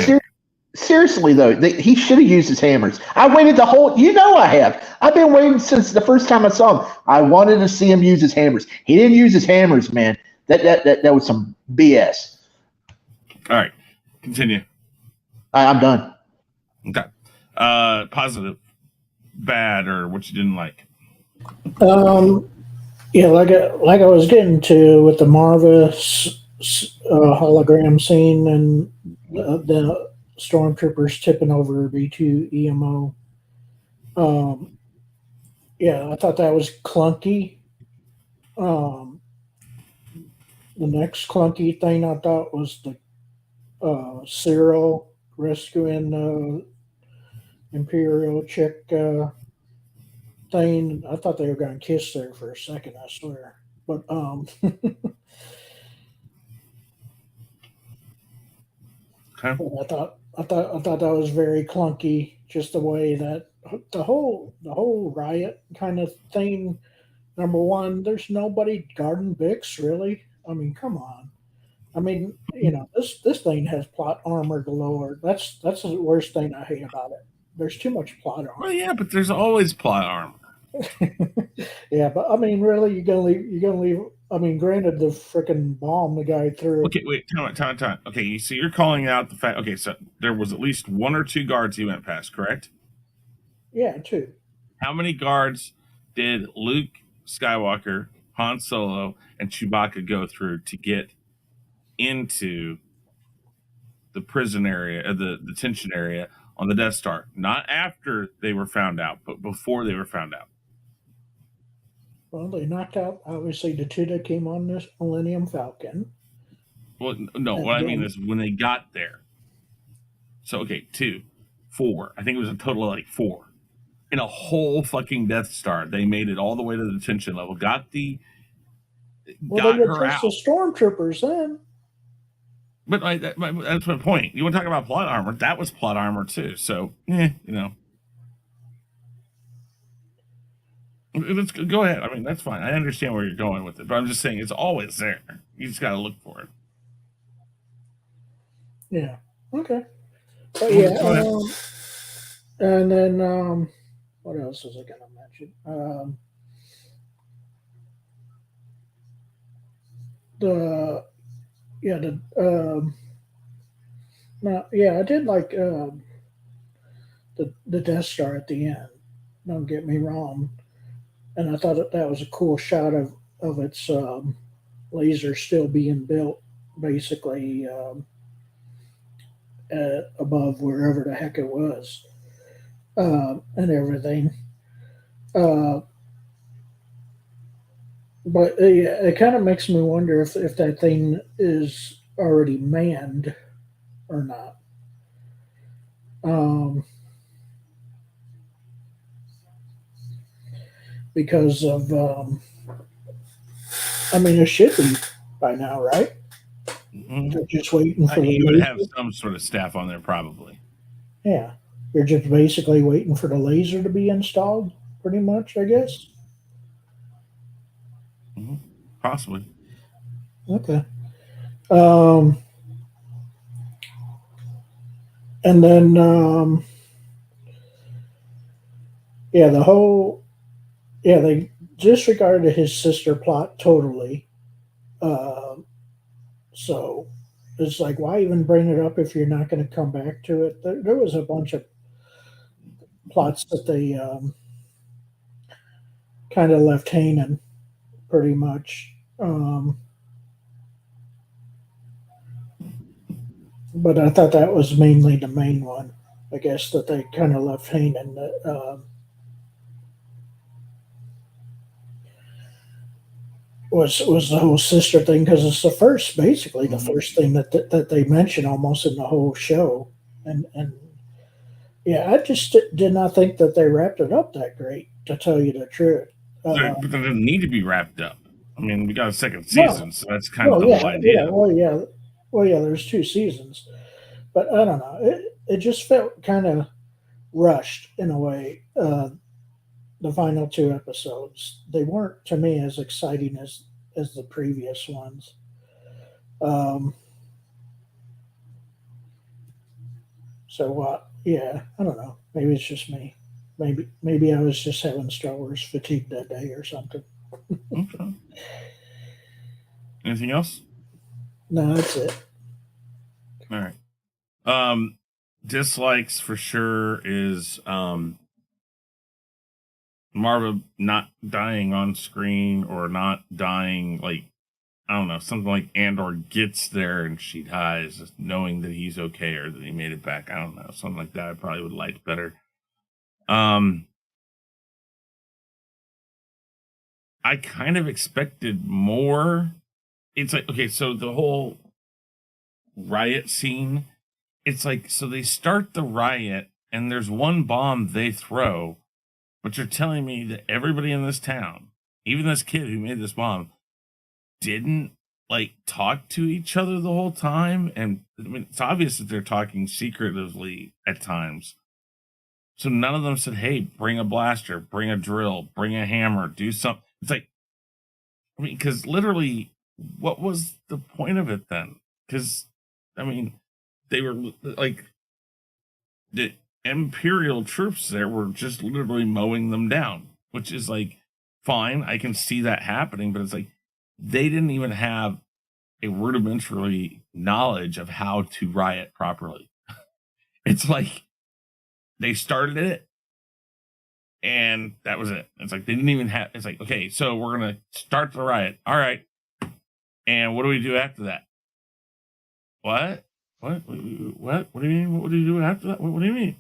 S2: seriously though, he should have used his hammers. I waited the whole. You know I have. I've been waiting since the first time I saw him. I wanted to see him use his hammers. He didn't use his hammers, man. That was some BS.
S1: All right, continue.
S2: I'm done.
S1: Okay. Positive, bad, or what you didn't like.
S5: Yeah, like I was getting to with the Marva hologram scene and the stormtroopers tipping over B2 EMO. Yeah, I thought that was clunky. The next clunky thing I thought was the Cyril rescuing the Imperial chick thing. I thought they were going to kiss there for a second, I swear. But
S1: Okay.
S5: I thought that was very clunky. Just the way that the whole riot kind of thing. Number one, there's nobody guarding Bix, really. I mean, come on. I mean, this thing has plot armor galore. That's the worst thing I hate about it. There's too much plot armor.
S1: Well, yeah, but there's always plot armor.
S5: Yeah, but I mean, really, you're gonna leave. I mean, granted, the freaking bomb the guy threw.
S1: Okay, wait, time. Okay, so you're calling out the fact. Okay, so there was at least one or two guards he went past, correct?
S5: Yeah, two.
S1: How many guards did Luke Skywalker, Han Solo, and Chewbacca go through to get into the prison area, the detention area on the Death Star? Not after they were found out, but before they were found out.
S5: Well, they knocked out, obviously, the two that came on this Millennium Falcon.
S1: Well, no, what I mean is when they got there. So, okay, 2, 4. I think it was a total of like 4. In a whole fucking Death Star, they made it all the way to the detention level. Got
S5: they
S1: her
S5: were
S1: out.
S5: just the stormtroopers then.
S1: But that's my point. You want to talk about plot armor? That was plot armor too. So, Let's go ahead. I mean, that's fine. I understand where you're going with it, but I'm just saying it's always there. You just got to look for it.
S5: Yeah. Okay. But yeah. And then what else was I going to mention? I did like the Death Star at the end. Don't get me wrong. And I thought that was a cool shot of its laser still being built, basically above wherever the heck it was, and everything. But it kind of makes me wonder if that thing is already manned or not. Because of I mean, it should be by now, right?
S1: Mhm.
S5: They're just waiting for the
S1: You would
S5: laser.
S1: have some sort of staff on there, probably.
S5: Yeah, you're just basically waiting for the laser to be installed, pretty much, I guess.
S1: Possibly.
S5: Okay. And then, they disregarded his sister plot totally. So it's like, why even bring it up if you're not going to come back to it? There was a bunch of plots that they kind of left hanging, pretty much. But I thought that was mainly the main one, I guess, that they kind of left hanging. Was the whole sister thing, because it's basically the first thing that they mention almost in the whole show, and yeah, I just did not think that they wrapped it up that great, to tell you the truth.
S1: But they didn't need to be wrapped up. I mean, we got a second season, so that's kind of the whole idea.
S5: Well, yeah, there's 2 seasons, but I don't know. It just felt kind of rushed in a way. The final 2 episodes, they weren't, to me, as exciting as the previous ones. Yeah, I don't know. Maybe it's just me. Maybe I was just having Star Wars fatigue that day or something.
S1: Okay. Anything else?
S5: No, that's it.
S1: All right. Dislikes for sure is Marva not dying on screen, or not dying, like, I don't know, something like Andor gets there and she dies knowing that he's okay or that he made it back. I don't know, something like that I probably would like better. I kind of expected more. It's like, okay, so the whole riot scene, it's like, so they start the riot and there's one bomb they throw, but you're telling me that everybody in this town, even this kid who made this bomb, didn't like talk to each other the whole time? And I mean, it's obvious that they're talking secretively at times. So none of them said, hey, bring a blaster, bring a drill, bring a hammer, do something. It's like, I mean, because literally, what was the point of it then? Because, I mean, they were like, the Imperial troops there were just literally mowing them down, which is like, fine, I can see that happening, but it's like, they didn't even have a rudimentary knowledge of how to riot properly. It's like, they started it, and that was it. It's like, they didn't even have, it's like, okay, so we're going to start the riot. All right. And what do we do after that? What? What do you mean? What do you do after that? What do you mean?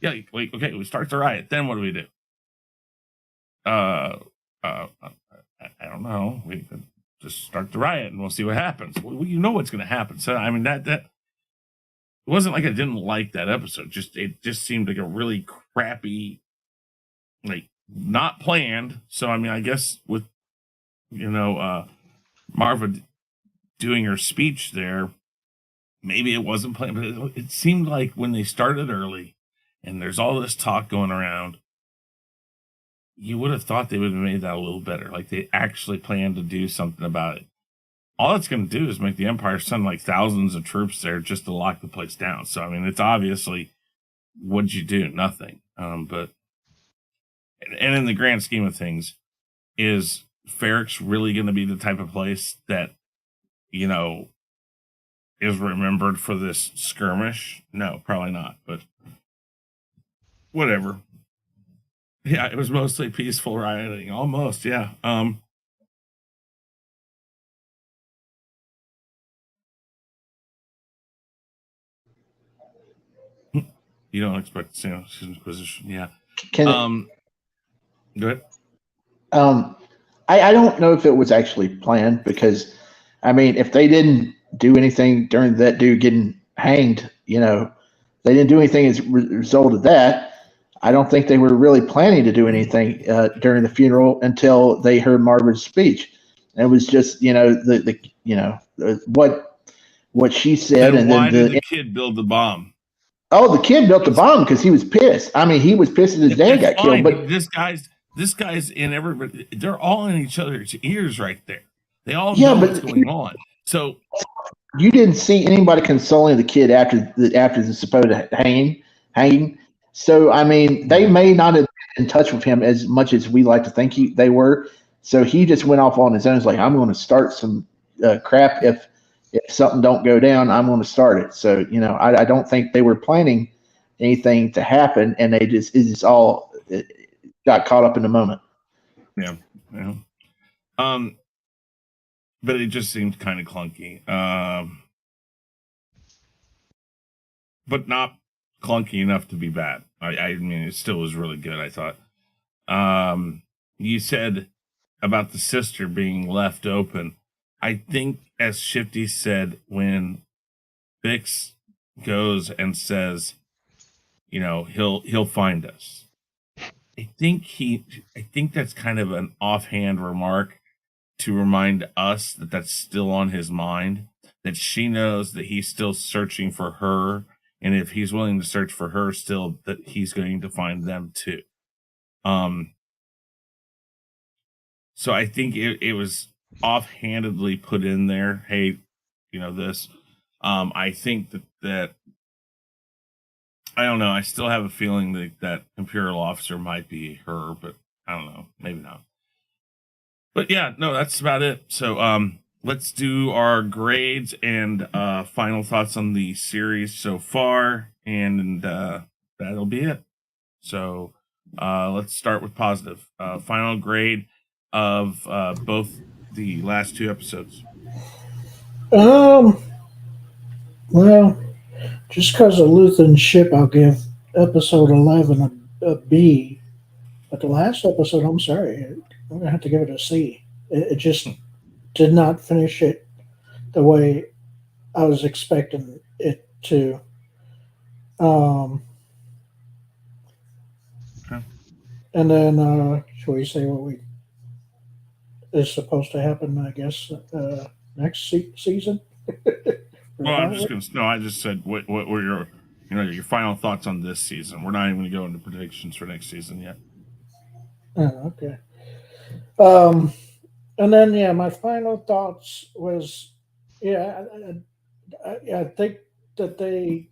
S1: Yeah, like, okay, we start the riot. Then what do we do? I don't know. We could just start the riot and we'll see what happens. Well, you know what's going to happen. So, I mean, that it wasn't like I didn't like that episode. It just seemed like a really crappy, like, not planned. So, I mean, I guess with, Marva doing her speech there, maybe it wasn't planned, but it seemed like when they started early and there's all this talk going around, you would have thought they would have made that a little better. Like, they actually planned to do something about it. All it's going to do is make the Empire send like thousands of troops there just to lock the place down. So, I mean, it's obviously, what'd you do? Nothing. But in the grand scheme of things, is Ferrix really going to be the type of place that, is remembered for this skirmish? No, probably not. But whatever. Yeah, it was mostly peaceful rioting. Almost, yeah. You don't expect to see his Inquisition, yeah. Go ahead.
S2: I don't know if it was actually planned, because, I mean, if they didn't do anything during that dude getting hanged, they didn't do anything as a result of that. I don't think they were really planning to do anything during the funeral until they heard Margaret's speech. And it was just, what she said, and
S1: why
S2: then
S1: did the kid build the bomb?
S2: Oh, the kid built the bomb because he was pissed. I mean, he was pissed that his dad got killed. But
S1: this guy's in everybody. They're all in each other's ears right there. They all
S2: Yeah,
S1: know
S2: but
S1: what's going on. So
S2: you didn't see anybody consoling the kid after the supposed hanging. So I mean, they may not have been in touch with him as much as we like to think they were. So he just went off on his own. It's like, I'm going to start some crap if something don't go down, I'm going to start it. So, I don't think they were planning anything to happen, and it just all got caught up in the moment.
S1: Yeah. But it just seemed kind of clunky. But not clunky enough to be bad. I mean, it still was really good, I thought. You said about the sister being left open. I think, as Shifty said, when Bix goes and says, he'll find us. I think that's kind of an offhand remark to remind us that that's still on his mind, that she knows that he's still searching for her, and if he's willing to search for her still, that he's going to find them too. So I think it was offhandedly put in there, hey, this. I think that I don't know. I still have a feeling that Imperial officer might be her, but I don't know. Maybe not. But yeah, no, that's about it. So let's do our grades and final thoughts on the series so far, and that'll be it. So let's start with positive. Final grade of both the last two episodes.
S5: Well, just because of Luthen's ship, I'll give episode 11 a B. But the last episode, I'm sorry, I'm going to have to give it a C. It just did not finish it the way I was expecting it to. And then, shall we say what is supposed to happen, I guess, next season?
S1: Well, I just said what were your final thoughts on this season. We're not even going to go into predictions for next season yet.
S5: Oh, okay. And then, my final thoughts was, I think that they,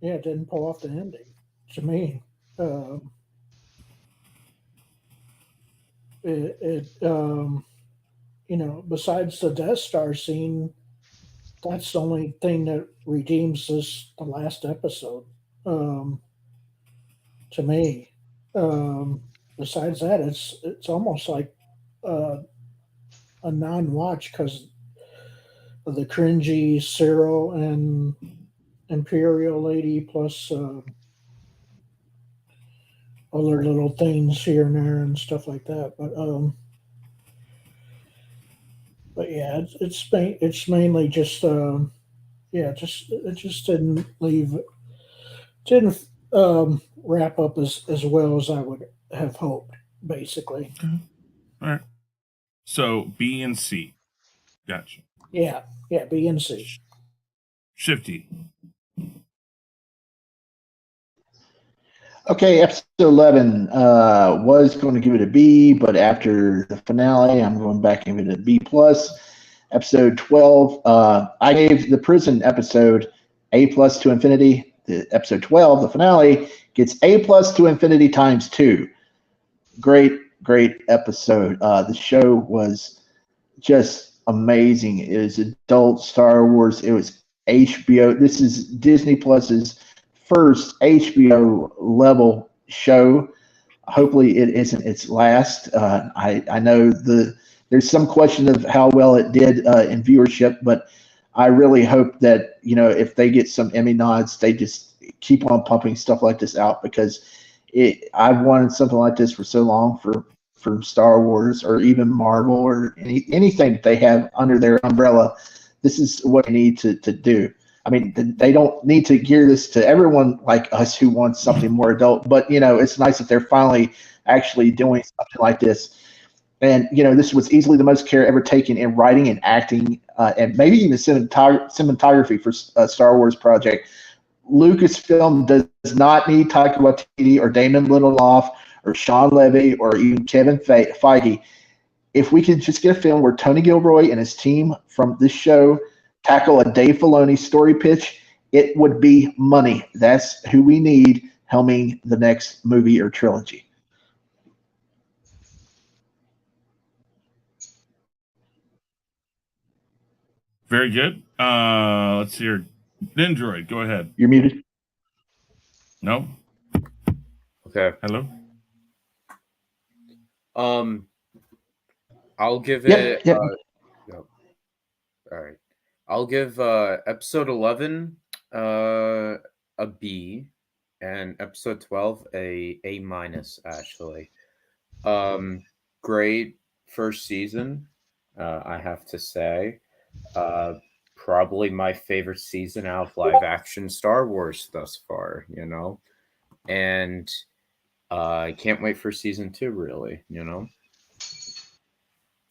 S5: didn't pull off the ending to me. Besides the Death Star scene, that's the only thing that redeems the last episode, to me. Besides that, it's almost like a non-watch because of the cringy Cyril and Imperial lady, plus other little things here and there and stuff like that. But yeah, it's mainly just it just didn't wrap up as well as I would have hoped, basically.
S1: Okay. All right. So B and C. Gotcha.
S5: Yeah, B and C.
S1: Shifty.
S2: Okay, episode 11 was going to give it a B, but after the finale, I'm going back and give it a B+. Episode 12, I gave the prison episode A+ to infinity. The episode 12, the finale, gets A+ to infinity times 2. Great episode. The show was just amazing. It was adult Star Wars. It was HBO. This is Disney Plus's first HBO level show. Hopefully it isn't its last. I know there's some question of how well it did in viewership, but I really hope that, if they get some Emmy nods, they just keep on pumping stuff like this out, because I've wanted something like this for so long for Star Wars or even Marvel or anything that they have under their umbrella. This is what they need to do. I mean, they don't need to gear this to everyone like us who wants something more adult, but it's nice that they're finally actually doing something like this. And, this was easily the most care ever taken in writing and acting, and maybe even cinematography for a Star Wars project. Lucasfilm does not need Taika Waititi or Damon Lindelof or Sean Levy or even Kevin Feige. If we could just get a film where Tony Gilroy and his team from this show tackle a Dave Filoni story pitch, it would be money. That's who we need helming the next movie or trilogy.
S1: Very good. Let's hear Nindroid. Go ahead.
S2: You're muted.
S1: No?
S4: Okay.
S1: Hello?
S4: I'll give
S2: Yep.
S4: no. All right. I'll give episode 11 a B and episode 12 a minus actually. Great first season, I have to say. Probably my favorite season out of live action Star Wars thus far, and I can't wait for season 2, really,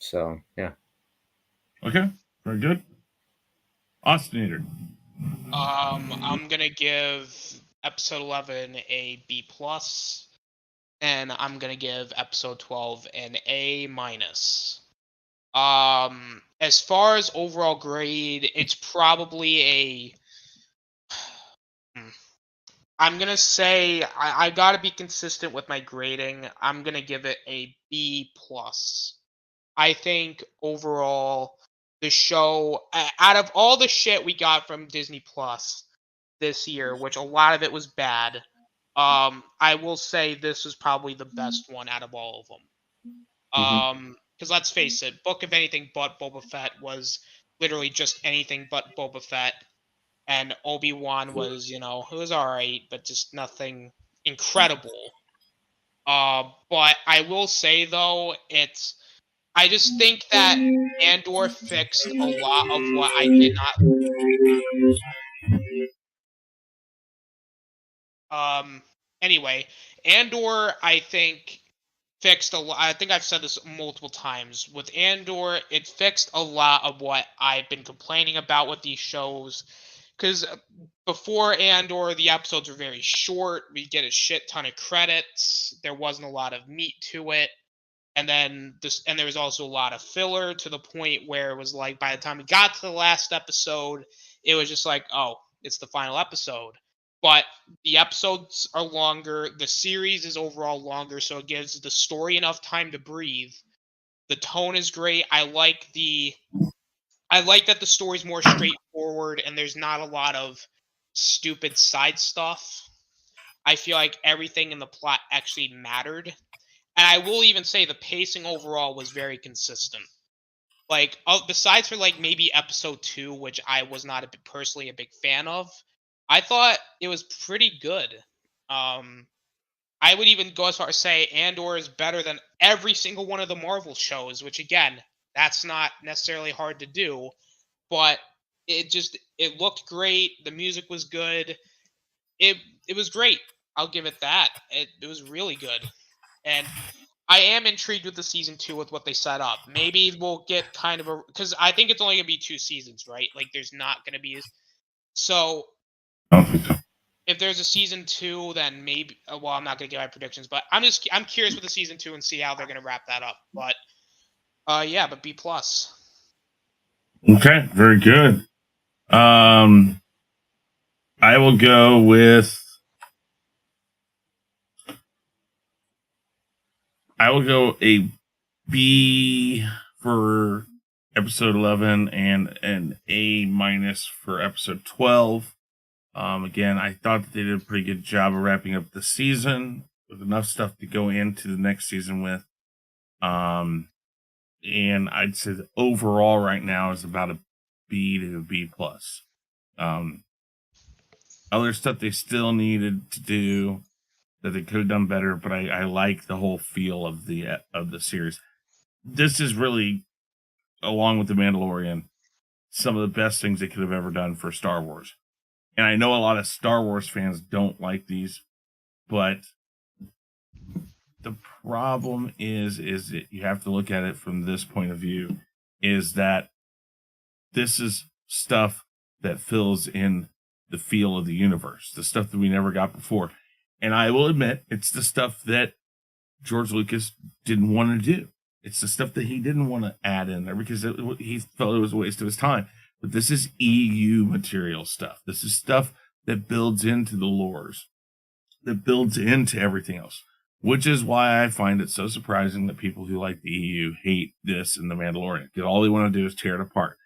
S4: so yeah.
S1: Okay, very good. Austinator.
S3: I'm gonna give episode 11 a B plus, and I'm gonna give episode 12 an A minus. As far as overall grade, it's probably a. I'm gonna say I gotta be consistent with my grading. I'm gonna give it a B plus. I think overall the show, out of all the shit we got from Disney Plus this year, which a lot of it was bad, I will say this was probably the best one out of all of them. Because let's face it, Book of Anything But Boba Fett was literally just anything but Boba Fett, and Obi-Wan was, it was alright, but just nothing incredible. But I will say though, I just think that Andor fixed a lot of what I did not. Anyway, Andor, I think, fixed a lot. I think I've said this multiple times. With Andor, it fixed a lot of what I've been complaining about with these shows. Because before Andor, the episodes were very short. We get a shit ton of credits. There wasn't a lot of meat to it. And then there was also a lot of filler, to the point where it was like, by the time we got to the last episode, it was just like, oh, it's the final episode. But the episodes are longer. The series is overall longer, so it gives the story enough time to breathe. The tone is great. I like that the story's more straightforward and there's not a lot of stupid side stuff. I feel like everything in the plot actually mattered. And I will even say the pacing overall was very consistent. Like, besides for like maybe episode 2, which I was not personally a big fan of, I thought it was pretty good. I would even go as far as say Andor is better than every single one of the Marvel shows, which again, that's not necessarily hard to do, but it looked great. The music was good. It was great. I'll give it that. It was really good. And I am intrigued with the season 2 with what they set up. Maybe we'll get kind of because I think it's only gonna be 2 seasons, right? Like there's not gonna be so. If there's a season 2, then maybe. Well, I'm not gonna give my predictions, but I'm curious with the season 2 and see how they're gonna wrap that up. But yeah, but B plus.
S1: Okay, very good. I will go with. I will go a B for episode 11 and an A minus for episode 12. Again, I thought that they did a pretty good job of wrapping up the season with enough stuff to go into the next season with. And I'd say that overall right now is about a B to a B plus. Other stuff they still needed to do that they could have done better, but I like the whole feel of the series. This is really, along with The Mandalorian, some of the best things they could have ever done for Star Wars. And I know a lot of Star Wars fans don't like these, but the problem is that you have to look at it from this point of view, is that this is stuff that fills in the feel of the universe, the stuff that we never got before. And I will admit, it's the stuff that George Lucas didn't want to do. It's the stuff that he didn't want to add in there because he felt it was a waste of his time. But this is EU material stuff. This is stuff that builds into the lores, that builds into everything else, which is why I find it so surprising that people who like the EU hate this and The Mandalorian, because all they want to do is tear it apart.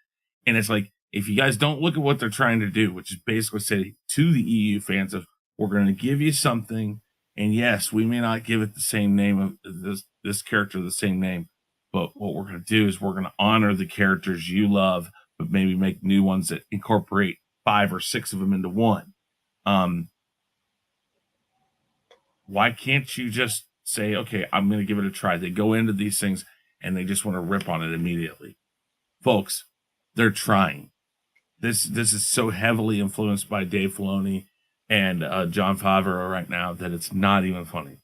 S1: And it's like, if you guys don't look at what they're trying to do, which is basically say to the EU fans of, we're going to give you something, and yes, we may not give it the same name of this character, the same name, but what we're going to do is we're going to honor the characters you love, but maybe make new ones that incorporate 5 or 6 of them into one. Why can't you just say, okay, I'm going to give it a try? They go into these things and they just want to rip on it immediately. Folks, they're trying. This is so heavily influenced by Dave Filoni and Jon Favreau right now that it's not even funny.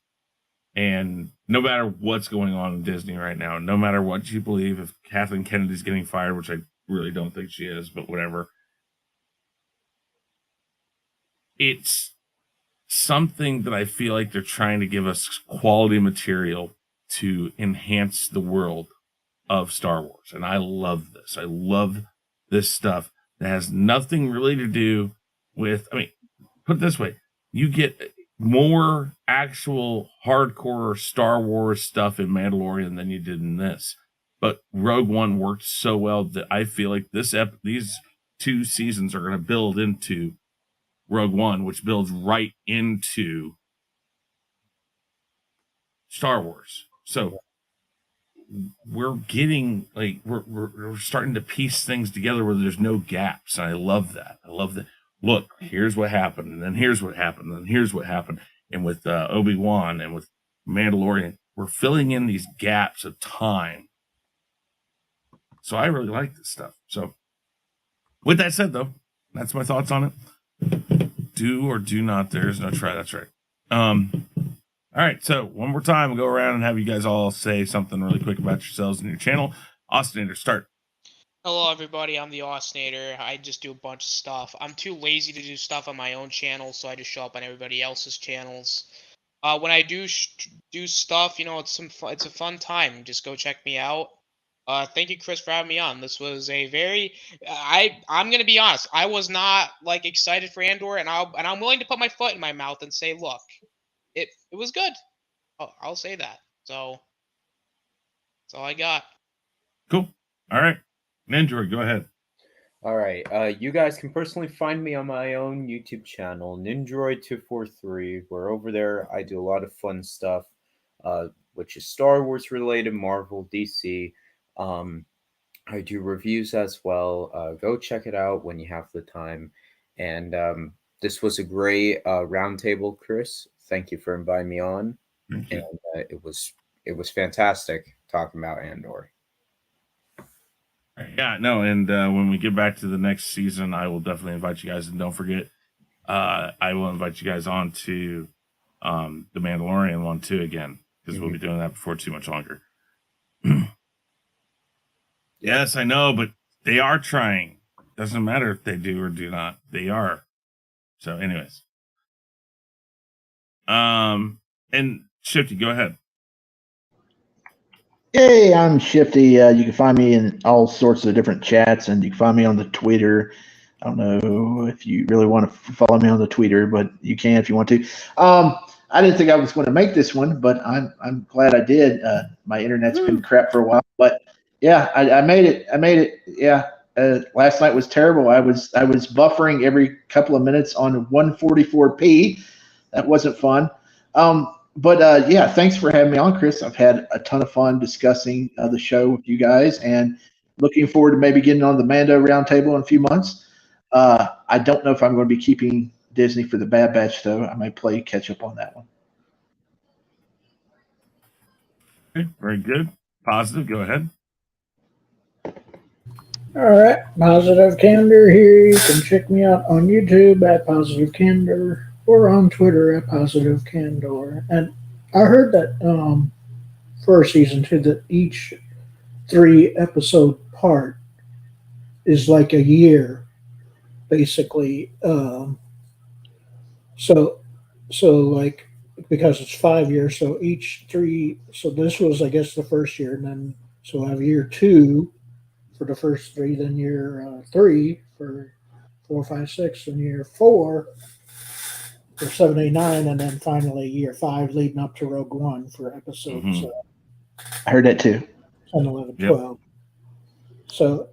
S1: And no matter what's going on in Disney right now, no matter what you believe, if Kathleen Kennedy's getting fired, which I really don't think she is, but whatever, it's something that I feel like they're trying to give us quality material to enhance the world of Star Wars. And I love this. I love this stuff that has nothing really to do with, I mean, put it this way, you get more actual hardcore Star Wars stuff in Mandalorian than you did in this. But Rogue One worked so well that I feel like these 2 seasons are going to build into Rogue One, which builds right into Star Wars. So we're getting, like, we're starting to piece things together where there's no gaps. And I love that. I love that. Look, here's what happened, and then here's what happened, and here's what happened. And with Obi-Wan and with Mandalorian, we're filling in these gaps of time. So I really like this stuff. So with that said, though, that's my thoughts on it. Do or do not. There is no try. That's right. All right. So one more time, we'll go around and have you guys all say something really quick about yourselves and your channel. Austinator, start.
S3: Hello, everybody. I'm the Austinator. I just do a bunch of stuff. I'm too lazy to do stuff on my own channel, so I just show up on everybody else's channels. When I do stuff, you know, it's a fun time. Just go check me out. Thank you, Chris, for having me on. This was a very, I'm gonna be honest. I was not like excited for Andor, and I'm willing to put my foot in my mouth and say, look, it was good. I'll say that. So that's all I got.
S1: Cool. All right, Ninja, go ahead.
S4: All right. You guys can personally find me on my own YouTube channel, Ninjroid243. Where over there I do a lot of fun stuff, which is Star Wars related, Marvel, DC. I do reviews as well. Go check it out when you have the time. And this was a great roundtable, Chris. Thank you for inviting me on.
S1: Thank you.
S4: And it was fantastic talking about Andor.
S1: Yeah, no, and when we get back to the next season, I will definitely invite you guys. And don't forget, I will invite you guys on to the Mandalorian one too again, because we'll be doing that before too much longer. Yes, I know, but they are trying. Doesn't matter if they do or do not. They are. So, anyways. And Shifty, go ahead.
S2: Hey, I'm Shifty. You can find me in all sorts of different chats, and you can find me on the Twitter. I don't know if you really want to follow me on the Twitter, but you can if you want to. I didn't think I was going to make this one, but I'm glad I did. My internet's been crap for a while, but yeah, I made it. Yeah. Last night was terrible. I was buffering every couple of minutes on 144p. That wasn't fun. But yeah, thanks for having me on, Chris. I've had a ton of fun discussing the show with you guys, and looking forward to maybe getting on the Mando Roundtable in a few months. I don't know if I'm going to be keeping Disney for the Bad Batch, though. I may play catch up on that one.
S1: Okay, very good. Positive, go ahead.
S5: All right, Positive Candor here. You can check me out on YouTube at Positive Candor or on Twitter at Positive Candor. And I heard that for season 2 that each 3-episode part is like a year, basically. So like because it's 5 years, so each 3. So this was, I guess, the first year, and then so we'll have year 2 for the first 3, then year 3 for 4, 5, 6, and year 4 for 7, 8, 9, and then finally year 5 leading up to Rogue One for episodes
S1: Mhm.
S2: I heard that too.
S5: 10, 11,
S1: Yep.
S5: 12. So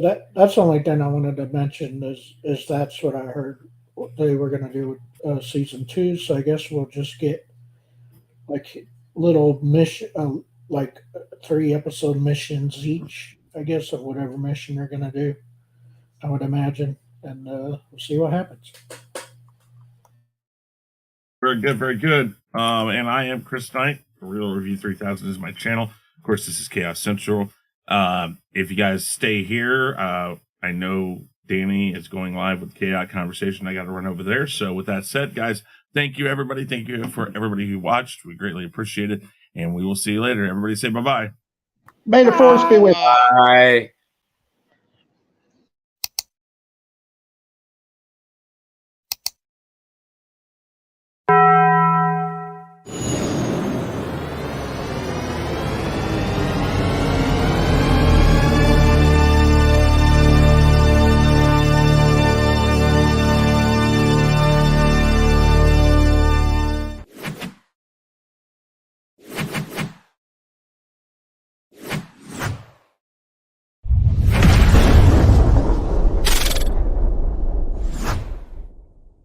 S5: that's the only thing I wanted to mention is that's what I heard what they were going to do with season 2. So I guess we'll just get like little mission, like 3-episode missions each, I guess, of whatever mission they're going to do. I would imagine, and we'll see what happens.
S1: Very good, very good. And I am Chris Knight. Real Review 3000 is my channel. Of course, this is Chaos Central. If you guys stay here, I know Danny is going live with Chaos Conversation. I got to run over there. So with that said, guys, thank you, everybody. Thank you for everybody who watched. We greatly appreciate it. And we will see you later. Everybody say bye-bye.
S2: May the force be with you.
S4: Bye.